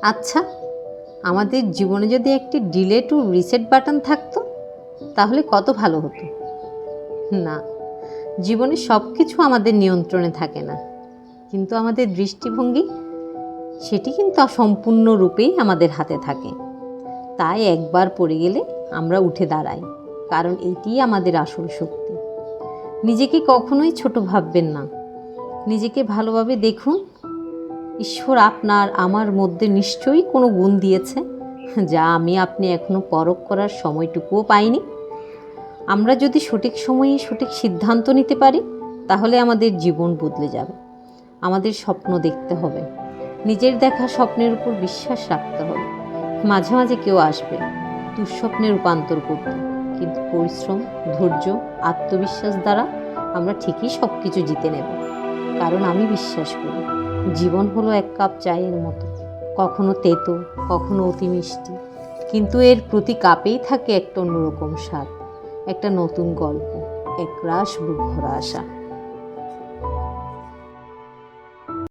আচ্ছা, আমাদের জীবনে যদি একটি ডিলে টু রিসেট বাটন থাকতো তাহলে কত ভালো হতো। না, জীবনে সব কিছু আমাদের নিয়ন্ত্রণে থাকে না, কিন্তু আমাদের দৃষ্টিভঙ্গি সেটি কিন্তু সম্পূর্ণরূপেই আমাদের হাতে থাকে। তাই একবার পড়ে গেলে আমরা উঠে দাঁড়াই, কারণ এটিই আমাদের আসল শক্তি। নিজেকে কখনোই ছোট ভাববেন না, নিজেকে ভালোভাবে দেখুন। ঈশ্বর আপনার আমার মধ্যে নিশ্চয়ই কোনো গুণ দিয়েছে যা আপনি এখনও পরখ করার সময়টুকুও পাইনি। আমরা যদি সঠিক সময়ে সঠিক সিদ্ধান্ত নিতে পারি তাহলে আমাদের জীবন বদলে যাবে। আমাদের স্বপ্ন দেখতে হবে, নিজের দেখা স্বপ্নের উপর বিশ্বাস রাখতে হবে। মাঝে মাঝে কেউ আসবে দুঃস্বপ্নে রূপান্তর করতে, কিন্তু পরিশ্রম, ধৈর্য, আত্মবিশ্বাস দ্বারা আমরা ঠিকই সব কিছু জিতে নেব। কারণ আমি বিশ্বাস করি জীবন হলো এক কাপ চায়ের মতো, কখনো তেতো, কখনো অতি মিষ্টি, কিন্তু এর প্রতি কাপেই থাকে একটা অন্যরকম স্বাদ, একটা নতুন গল্প, এক রাশ বুক ভরা আশা।